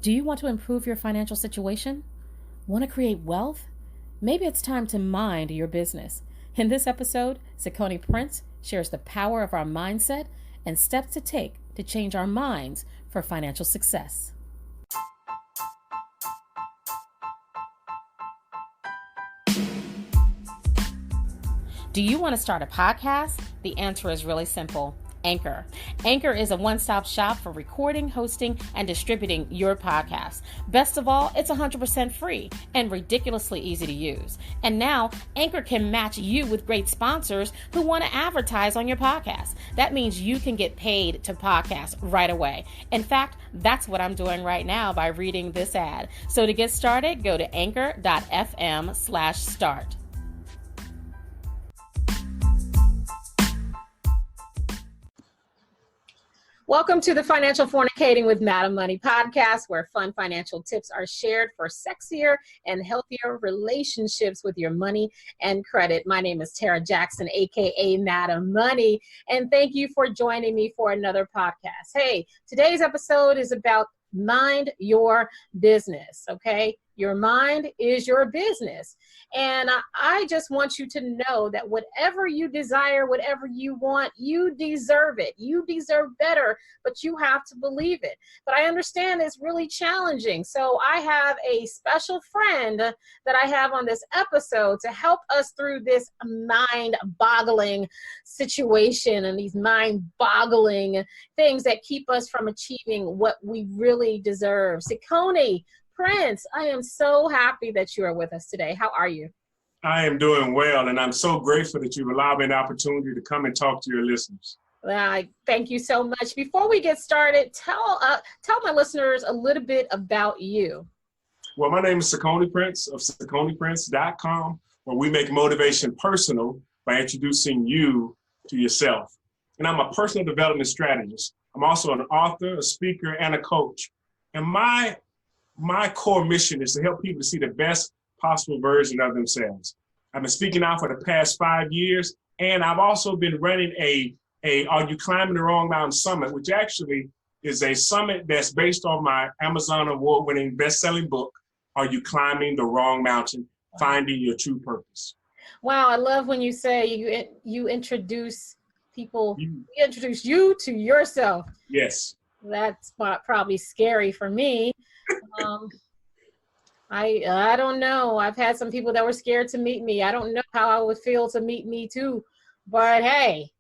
Do you want to improve your financial situation? Want to create wealth? Maybe it's time to mind your business. In this episode, Cicone Prince shares the power of our mindset and steps to take to change our minds for financial success. Do you want to start a podcast? The answer is really simple. Anchor. Anchor is a one-stop shop for recording, hosting, and distributing your podcast. Best of all, it's 100% free and ridiculously easy to use. And now, Anchor can match you with great sponsors who want to advertise on your podcast. That means you can get paid to podcast right away. In fact, that's what I'm doing right now by reading this ad. So to get started, go to anchor.fm/start. Welcome to the Financial Fornicating with Madam Money podcast, where fun financial tips are shared for sexier and healthier relationships with your money and credit. My name is Tara Jackson, aka Madam Money, and thank you for joining me for another podcast. Hey, today's episode is about mind your business, okay? Your mind is your business. And I just want you to know that whatever you desire, whatever you want, you deserve it. You deserve better, but you have to believe it. But I understand it's really challenging. So I have a special friend that I have on this episode to help us through this mind-boggling situation and these mind-boggling things that keep us from achieving what we really deserve. Cicone Prince, I am so happy that you are with us today. How are you? I am doing well, and I'm so grateful that you've allowed me an opportunity to come and talk to your listeners. Thank you so much. Before we get started, tell my listeners a little bit about you. Well, my name is Cicone Prince of CiconePrince.com, where we make motivation personal by introducing you to yourself. And I'm a personal development strategist. I'm also an author, a speaker, and a coach. And my core mission is to help people to see the best possible version of themselves. I've been speaking out for the past 5 years, and I've also been running a Are You Climbing the Wrong Mountain Summit, which actually is a summit that's based on my Amazon award-winning best-selling book, Are You Climbing the Wrong Mountain? Finding Your True Purpose. Wow, I love when you say you introduce people, you introduce you to yourself. Yes. That's probably scary for me. I don't know. I've had some people that were scared to meet me. I don't know how I would feel to meet me too. But hey,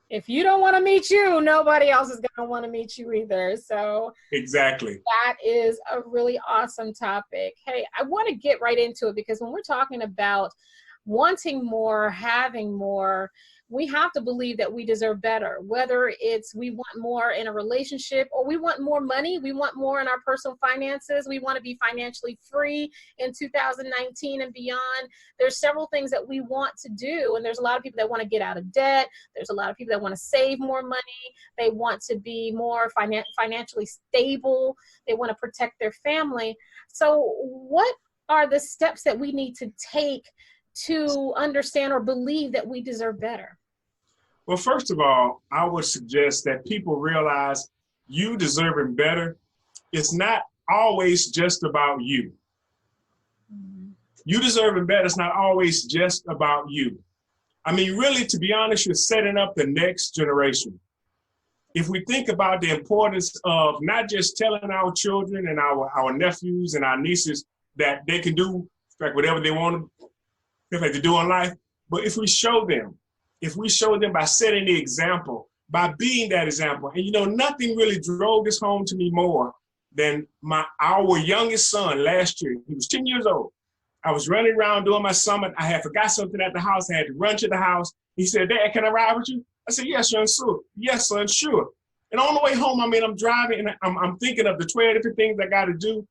if you don't want to meet you, nobody else is going to want to meet you either. So exactly. That is a really awesome topic. Hey, I want to get right into it because when we're talking about wanting more, having more, we have to believe that we deserve better, whether it's we want more in a relationship or we want more money, we want more in our personal finances, we want to be financially free in 2019 and beyond. There's several things that we want to do, and there's a lot of people that want to get out of debt. There's a lot of people that want to save more money. They want to be more financially stable. They want to protect their family. So what are the steps that we need to take to understand or believe that we deserve better? Well, first of all, I would suggest that people realize you deserving better. It's not always just about you. Mm-hmm. You deserving better. It's not always just about you. I mean, really, to be honest, you're setting up the next generation. If we think about the importance of not just telling our children and our nephews and our nieces that they can do like whatever they want to do in life, but if we show them by setting the example, by being that example, and nothing really drove this home to me more than our youngest son last year. He was 10 years old. I was running around doing my summit. I had forgot something at the house. I had to run to the house. He said, "Dad, can I ride with you?" I said, "Yes, son, sure. Yes, son, sure." And on the way home, I'm driving and I'm thinking of the 12 different things I got to do.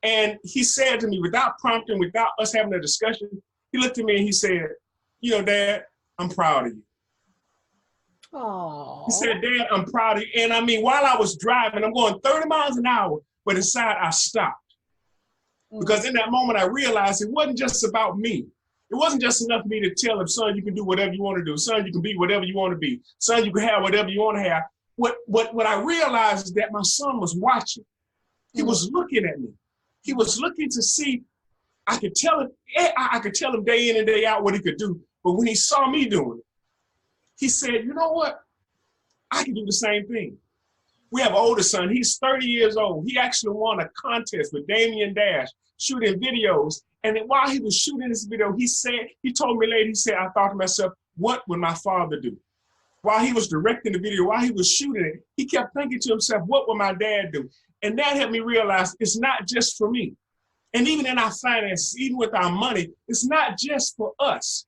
And he said to me, without prompting, without us having a discussion, he looked at me and he said, "Dad, I'm proud of you." Aww. He said, "Dad, I'm proud of you." And I mean, while I was driving, I'm going 30 miles an hour, but inside I stopped. Because in that moment, I realized it wasn't just about me. It wasn't just enough for me to tell him, "Son, you can do whatever you want to do. Son, you can be whatever you want to be. Son, you can have whatever you want to have." What I realized is that my son was watching. He was looking at me. He was looking to see, I could tell him day in and day out what he could do. But when he saw me doing it, he said, you know what? I can do the same thing. We have an older son. He's 30 years old. He actually won a contest with Damian Dash, shooting videos. And then while he was shooting this video, he told me later, he said, I thought to myself, what would my father do? While he was directing the video, while he was shooting it, he kept thinking to himself, what would my dad do? And that helped me realize it's not just for me. And even in our finances, even with our money, it's not just for us.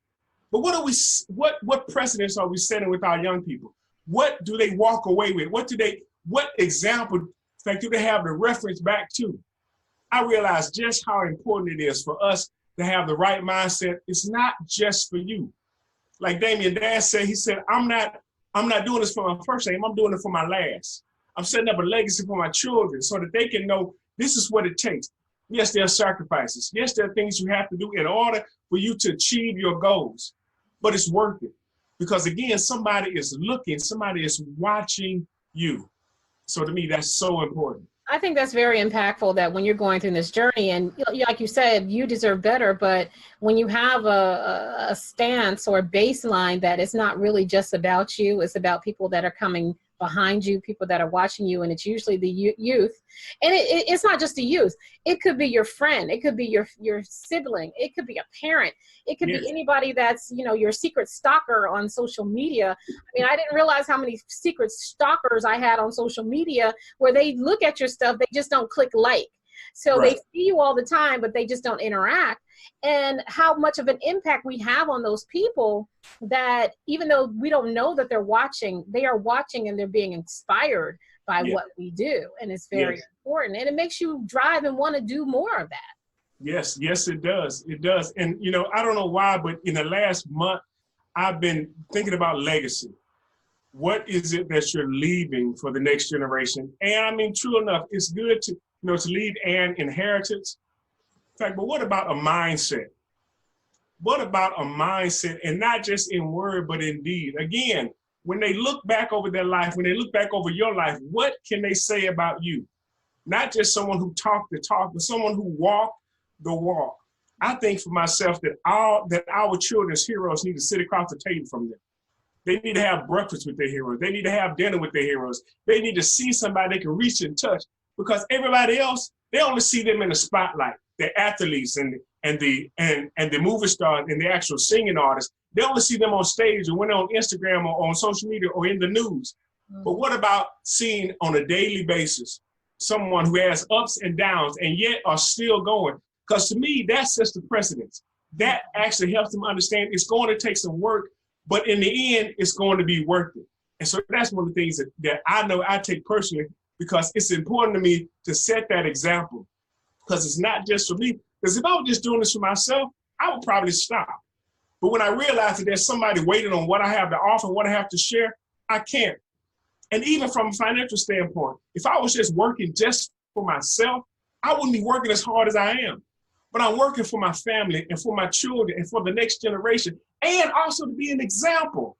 But what precedents are we setting with our young people? What do they walk away with? What example, in fact, do they have to reference back to? I realize just how important it is for us to have the right mindset. It's not just for you. Like Damian Dash said, he said, I'm not doing this for my first name, I'm doing it for my last. I'm setting up a legacy for my children so that they can know this is what it takes. Yes, there are sacrifices. Yes, there are things you have to do in order for you to achieve your goals, but it's worth it. Because again, somebody is looking, somebody is watching you. So to me, that's so important. I think that's very impactful, that when you're going through this journey, and like you said, you deserve better, but when you have a stance or a baseline that it's not really just about you, it's about people that are coming behind you, people that are watching you, and it's usually the youth. And it's not just the youth. It could be your friend. It could be your sibling. It could be a parent. It could be anybody that's, your secret stalker on social media. I mean, I didn't realize how many secret stalkers I had on social media where they look at your stuff, they just don't click like. So they see you all the time, but they just don't interact. And how much of an impact we have on those people, that even though we don't know that they're watching, they are watching and they're being inspired by what we do. And it's very important. And it makes you drive and want to do more of that. Yes, it does. It does. And, I don't know why, but in the last month, I've been thinking about legacy. What is it that you're leaving for the next generation? And I mean, true enough, it's good to leave an inheritance. In fact, but what about a mindset? What about a mindset, and not just in word, but in deed? Again, when they look back over their life, when they look back over your life, what can they say about you? Not just someone who talked the talk, but someone who walked the walk. I think for myself that our children's heroes need to sit across the table from them. They need to have breakfast with their heroes. They need to have dinner with their heroes. They need to see somebody they can reach and touch, because everybody else, they only see them in the spotlight. The athletes and the movie stars and the actual singing artists, they only see them on stage or when they're on Instagram or on social media or in the news. But what about seeing on a daily basis someone who has ups and downs and yet are still going? Because to me, that sets the precedence. That actually helps them understand it's going to take some work, but in the end, it's going to be worth it. And so that's one of the things that I know I take personally, because it's important to me to set that example. Because it's not just for me. Because if I was just doing this for myself, I would probably stop. But when I realize that there's somebody waiting on what I have to offer, what I have to share, I can't. And even from a financial standpoint, if I was just working just for myself, I wouldn't be working as hard as I am. But I'm working for my family and for my children and for the next generation, and also to be an example.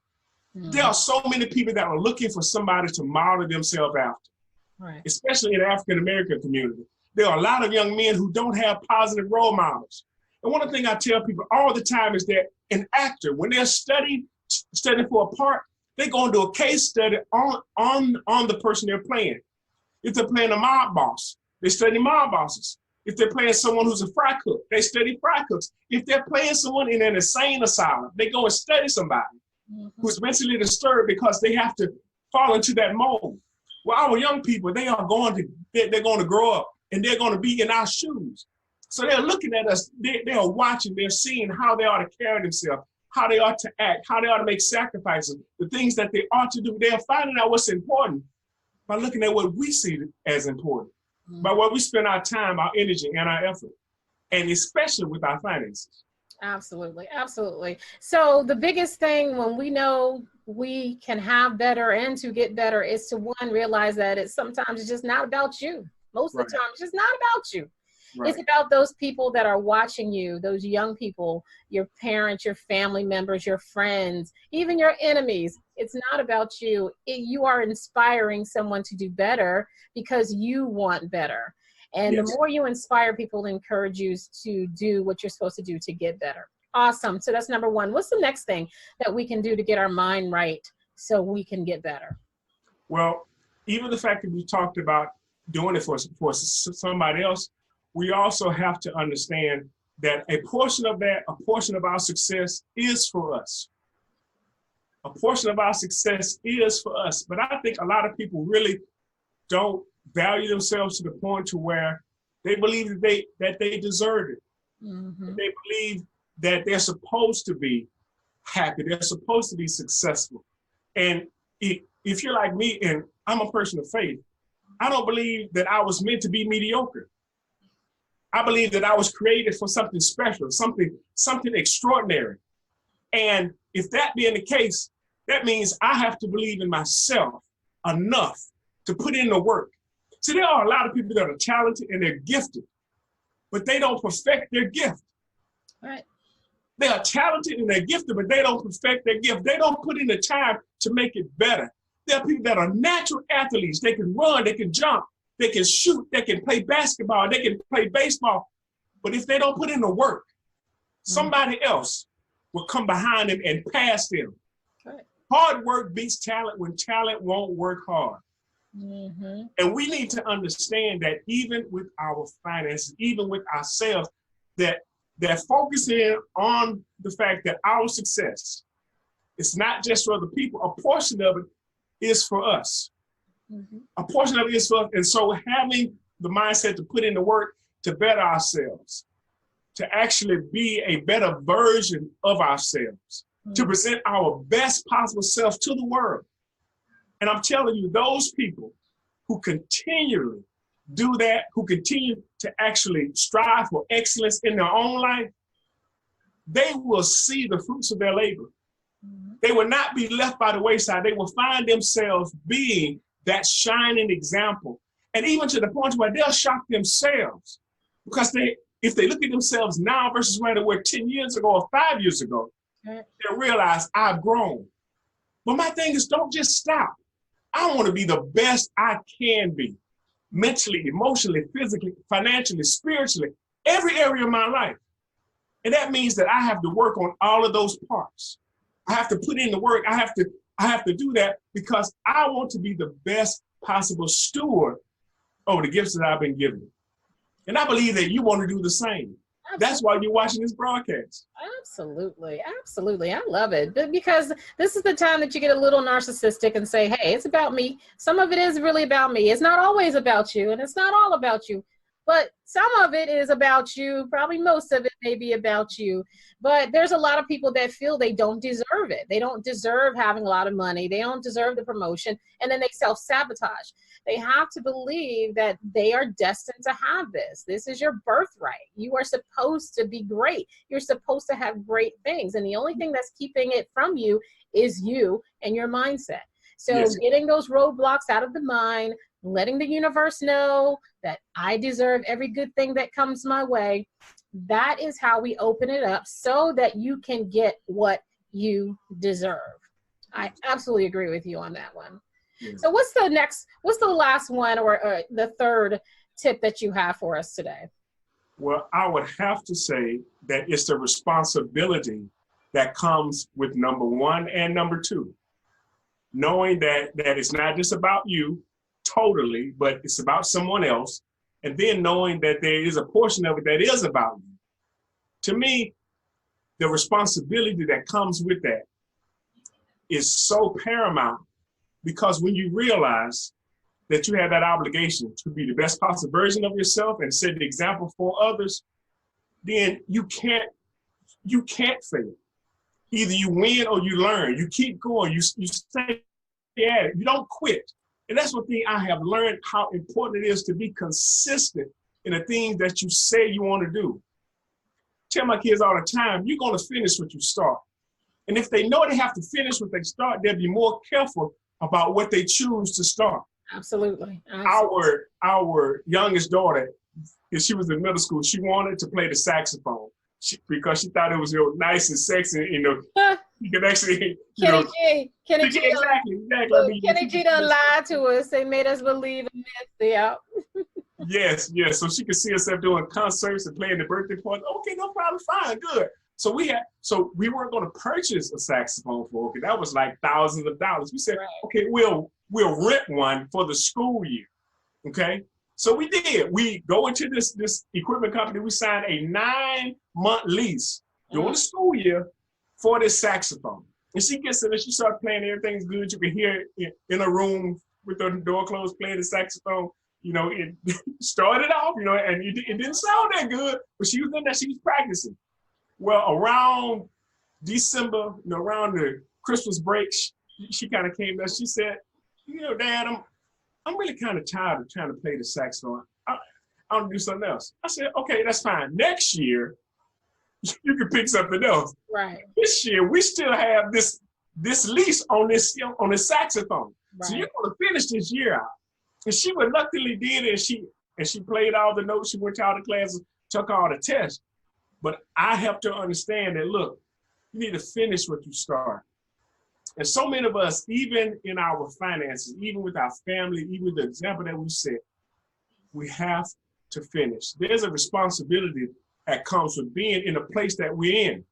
There are so many people that are looking for somebody to model themselves after, especially in the African-American community. There are a lot of young men who don't have positive role models. And one of the things I tell people all the time is that an actor, when they're studying for a part, they go into a case study on the person they're playing. If they're playing a mob boss, they study mob bosses. If they're playing someone who's a fry cook, they study fry cooks. If they're playing someone in an insane asylum, they go and study somebody who's mentally disturbed because they have to fall into that mold. Well, our young people, they're going to grow up and they're going to be in our shoes. So they're looking at us, they are watching, they're seeing how they ought to carry themselves, how they ought to act, how they ought to make sacrifices, the things that they ought to do. They're finding out what's important by looking at what we see as important, by what we spend our time, our energy, and our effort, and especially with our finances. Absolutely, absolutely. So the biggest thing when we know we can have better and to get better is to, one, realize that sometimes it's just not about you. Most of the time, it's just not about you. It's about those people that are watching you, those young people, your parents, your family members, your friends, even your enemies. It's not about you. You are inspiring someone to do better because you want better. And Yes. the more you inspire people to encourage you to do what you're supposed to do to get better. Awesome. So that's number one. What's the next thing that we can do to get our mind right so we can get better? Well, even the fact that we talked about doing it for somebody else, we also have to understand that a portion of our success is for us. A portion of our success is for us. But I think a lot of people really don't value themselves to the point to where they believe that they deserve it. Mm-hmm. They believe that they're supposed to be happy. They're supposed to be successful. And if you're like me, and I'm a person of faith, I don't believe that I was meant to be mediocre. I believe that I was created for something special, something extraordinary. And if that being the case, that means I have to believe in myself enough to put in the work. See, there are a lot of people that are talented and they're gifted, but they don't perfect their gift. Right. They are talented and they're gifted, but they don't perfect their gift. They don't put in the time to make it better. There are people that are natural athletes. They can run, they can jump, they can shoot, they can play basketball, they can play baseball. But if they don't put in the work, somebody else will come behind them and pass them. Right. Hard work beats talent when talent won't work hard. Mm-hmm. And we need to understand that even with our finances, even with ourselves, that focusing on the fact that our success is not just for other people. A portion of it is for us. Mm-hmm. A portion of it is for us. And so having the mindset to put in the work to better ourselves, to actually be a better version of ourselves, to present our best possible self to the world. And I'm telling you, those people who continually do that, who continue to actually strive for excellence in their own life, they will see the fruits of their labor. Mm-hmm. They will not be left by the wayside. They will find themselves being that shining example. And even to the point where they'll shock themselves, because if they look at themselves now versus where they were 10 years ago or 5 years ago, they'll realize I've grown. But my thing is, don't just stop. I want to be the best I can be. Mentally, emotionally, physically, financially, spiritually, every area of my life. And that means that I have to work on all of those parts. I have to put in the work. I have to do that because I want to be the best possible steward over the gifts that I've been given. And I believe that you want to do the same. That's why you're watching this broadcast. Absolutely. Absolutely. I love it. Because this is the time that you get a little narcissistic and say, hey, it's about me. Some of it is really about me. It's not always about you, and it's not all about you. But some of it is about you. Probably most of it may be about you. But there's a lot of people that feel they don't deserve it. They don't deserve having a lot of money. They don't deserve the promotion. And then they self-sabotage. They have to believe that they are destined to have this. This is your birthright. You are supposed to be great. You're supposed to have great things. And the only thing that's keeping it from you is you and your mindset. So yes. Getting those roadblocks out of the mind, letting the universe know that I deserve every good thing that comes my way. That is how we open it up so that you can get what you deserve. I absolutely agree with you on that one. Yeah. So what's the last one or the third tip that you have for us today? Well, I would have to say that it's the responsibility that comes with number one and number two. Knowing that it's not just about you totally, but it's about someone else. And then knowing that there is a portion of it that is about you. To me, the responsibility that comes with that is so paramount, because when you realize that you have that obligation to be the best possible version of yourself and set the example for others, then you can't fail. Either you win or you learn. You keep going. You stay at it. You don't quit. And that's one thing I have learned, how important it is to be consistent in the things that you say you want to do. Tell my kids all the time, you're going to finish what you start. And if they know they have to finish what they start, they'll be more careful about what they choose to start. Absolutely. Our youngest daughter, if she was in middle school, she wanted to play the saxophone because she thought it was nice and sexy. You could actually, Kenny G done lied to us. They made us believe in this. Yeah. Yes, yes. So she could see herself doing concerts and playing the birthday party. Okay, no problem, fine, good. So we weren't going to purchase a saxophone for her. Okay, that was like thousands of dollars. We said, right, okay, we'll rent one for the school year. Okay, so we did. We go into this equipment company. We signed a 9-month lease during the school year for this saxophone. And she gets in and she started playing. Everything's good. You can hear it in a room with the door closed, playing the saxophone. You know, it started off, you know, and it didn't sound that good, but she was in there, she was practicing. Well, around December, you know, around the Christmas break, she kind of came there. She said, you know, Dad, I'm really kind of tired of trying to play the saxophone. I want to do something else. I said, okay, that's fine. Next year, you can pick something else. Right. This year, we still have this lease on this saxophone. Right. So you're going to finish this year out. And she reluctantly did it, and she played all the notes. She went to all the classes, took all the tests. But I helped her understand that, look, you need to finish what you start. And so many of us, even in our finances, even with our family, even the example that we set, we have to finish. There's a responsibility that comes with being in the place that we're in.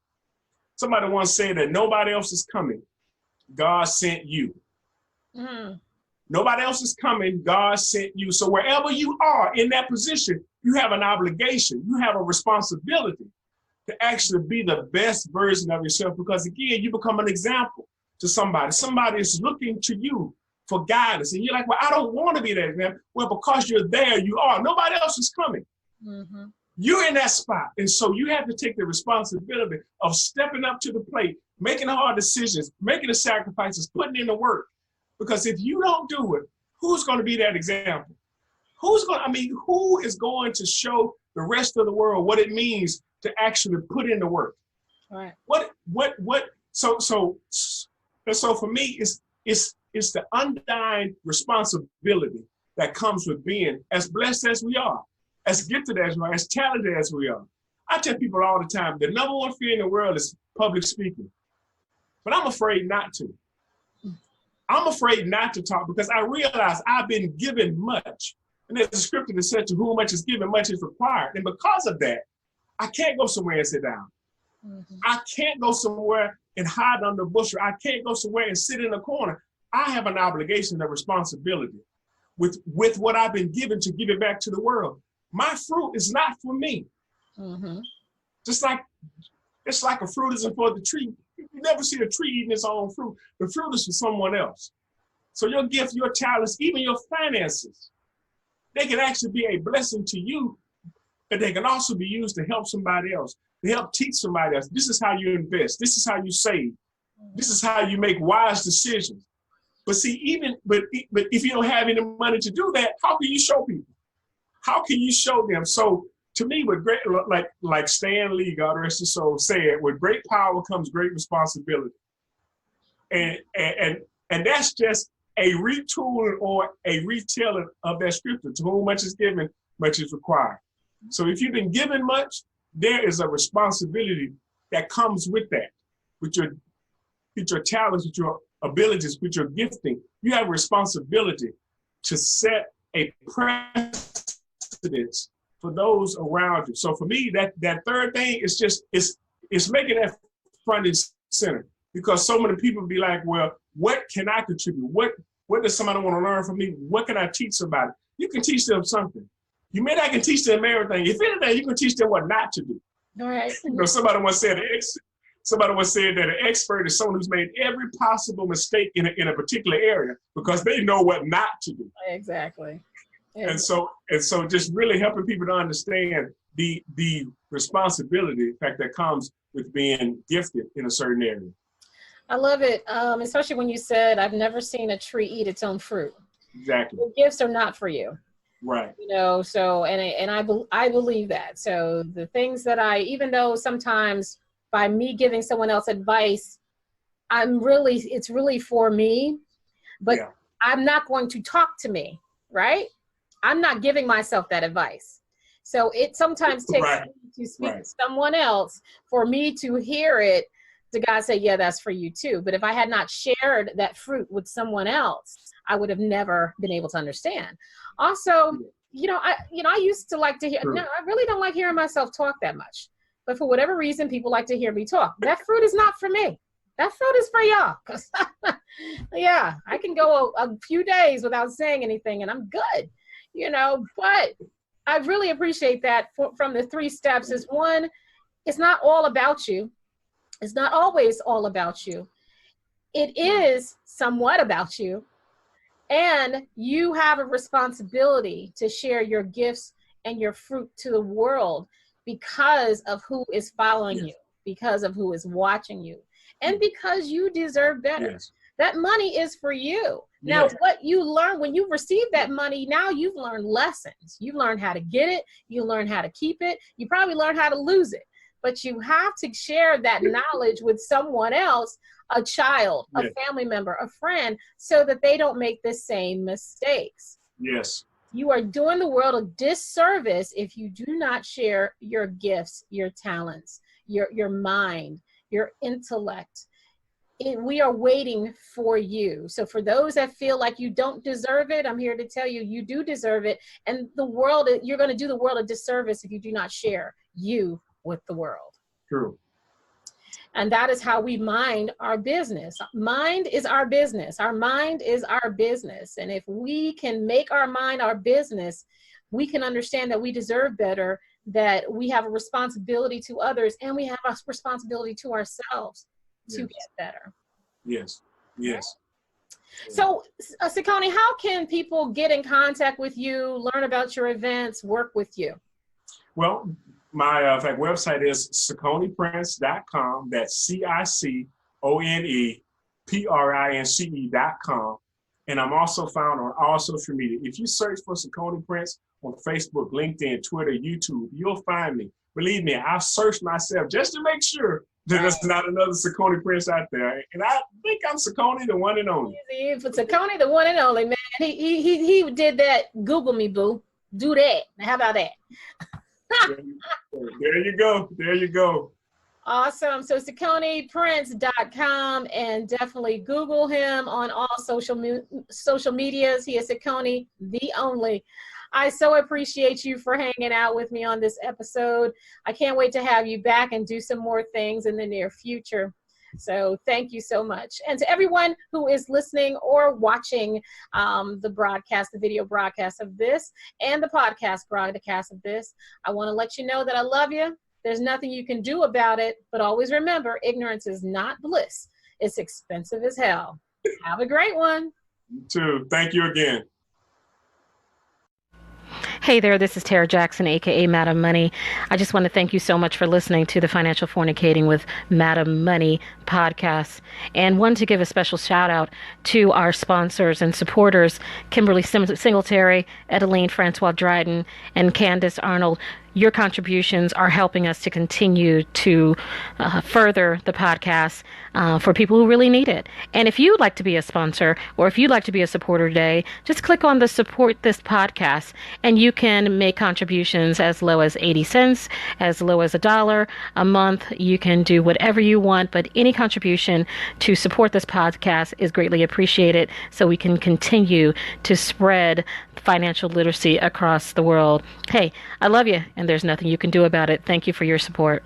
Somebody once said that nobody else is coming. God sent you. Mm. Nobody else is coming. God sent you. So wherever you are in that position, you have an obligation. You have a responsibility to actually be the best version of yourself, because again, you become an example to somebody. Somebody is looking to you for guidance. And you're like, well, I don't want to be that example. Well, because you're there, you are. Nobody else is coming. Mm-hmm. You're in that spot. And so you have to take the responsibility of stepping up to the plate, making hard decisions, making the sacrifices, putting in the work. Because if you don't do it, who's going to be that example? Who is going to show the rest of the world what it means to actually put in the work? Right. So for me, it's the undying responsibility that comes with being as blessed as we are, as gifted as we are, as talented as we are. I tell people all the time, the number one fear in the world is public speaking. But I'm afraid not to. I'm afraid not to talk because I realize I've been given much. And there's a scripture that says, to whom much is given, much is required. And because of that, I can't go somewhere and sit down. Mm-hmm. I can't go somewhere and hide under a bushel. I can't go somewhere and sit in a corner. I have an obligation, a responsibility with what I've been given to give it back to the world. My fruit is not for me. Mm-hmm. It's like a fruit isn't for the tree. You never see a tree eating its own fruit. The fruit is for someone else. So your gift, your talents, even your finances, they can actually be a blessing to you, but they can also be used to help somebody else, to help teach somebody else. This is how you invest. This is how you save. This is how you make wise decisions. But see, but if you don't have any money to do that, how can you show people? How can you show them? So to me, with great, like Stan Lee, God rest his soul, said, with great power comes great responsibility. And that's just a retooling or a retelling of that scripture. To whom much is given, much is required. So if you've been given much, there is a responsibility that comes with that, with your talents, with your abilities, with your gifting. You have a responsibility to set a precedence for those around you. So for me, that third thing is just, it's making that front and center, because so many people be like, well, what can I contribute? What does somebody want to learn from me? What can I teach somebody? You can teach them something. You may not can teach them everything. If anything, you can teach them what not to do. All right. You know, somebody once said that an expert is someone who's made every possible mistake in a particular area because they know what not to do. Exactly. And so just really helping people to understand the responsibility, in fact, that comes with being gifted in a certain area. I love it, especially when you said, I've never seen a tree eat its own fruit. Exactly. The gifts are not for you. Right. You know, so, and I believe that. So the things that even though sometimes by me giving someone else advice, it's really for me, but yeah. I'm not going to talk to me, right? I'm not giving myself that advice. So it sometimes takes me to speak to someone else for me to hear it, to God say, yeah, that's for you too. But if I had not shared that fruit with someone else, I would have never been able to understand. Also, I used to like to hear, True. no, I really don't like hearing myself talk that much. But for whatever reason, people like to hear me talk. That fruit is not for me. That fruit is for y'all. 'Cause yeah, I can go a few days without saying anything and I'm good, but I really appreciate that from the 3 steps. Is one, it's not all about you. It's not always all about you. It is somewhat about you. And you have a responsibility to share your gifts and your fruit to the world because of who is following you, because of who is watching you, and because you deserve better. Yes. That money is for you. Now, what you learn when you receive that money, now you've learned lessons. You've learned how to get it. You learn how to keep it. You probably learn how to lose it. But you have to share that knowledge with someone else, a child, a family member, a friend, so that they don't make the same mistakes. Yes. You are doing the world a disservice if you do not share your gifts, your talents, your mind, your intellect. We are waiting for you. So for those that feel like you don't deserve it, I'm here to tell you, you do deserve it. And you're going to do the world a disservice if you do not share you with the world. True. And that is how we mind our business. Mind is our business. Our mind is our business. And if we can make our mind our business, we can understand that we deserve better, that we have a responsibility to others, and we have a responsibility to ourselves to get better. Yes. Yes. So, Cicone, how can people get in contact with you, learn about your events, work with you? Well, my website is ciconeprince.com. That's CiconePrince.com. And I'm also found on all social media. If you search for Cicone Prince on Facebook, LinkedIn, Twitter, YouTube, you'll find me. Believe me, I've searched myself just to make sure that there's not another Cicone Prince out there. And I think I'm Cicone, the one and only. For Cicone, the one and only, man. He did that. Google me, boo. Do that. How about that? There you go. There you go. Awesome. So CiconePrince.com, and definitely Google him on all social medias. He is Cicone, the only. I so appreciate you for hanging out with me on this episode. I can't wait to have you back and do some more things in the near future. So thank you so much. And to everyone who is listening or watching the broadcast, the video broadcast of this, and the podcast broadcast of this, I want to let you know that I love you. There's nothing you can do about it, but always remember, ignorance is not bliss. It's expensive as hell. Have a great one. You too. Thank you again. Hey there, this is Tara Jackson, aka Madam Money. I just want to thank you so much for listening to the Financial Fornicating with Madam Money podcast, and want to give a special shout out to our sponsors and supporters, Kimberly Singletary, Edeline Francois Dryden, and Candace Arnold. Your contributions are helping us to continue to further the podcast for people who really need it. And if you'd like to be a sponsor, or if you'd like to be a supporter today, just click on the support this podcast, and you can make contributions as low as 80 cents, as low as $1 a month. You can do whatever you want, but any contribution to support this podcast is greatly appreciated, so we can continue to spread financial literacy across the world. Hey, I love you, and there's nothing you can do about it. Thank you for your support.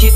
Get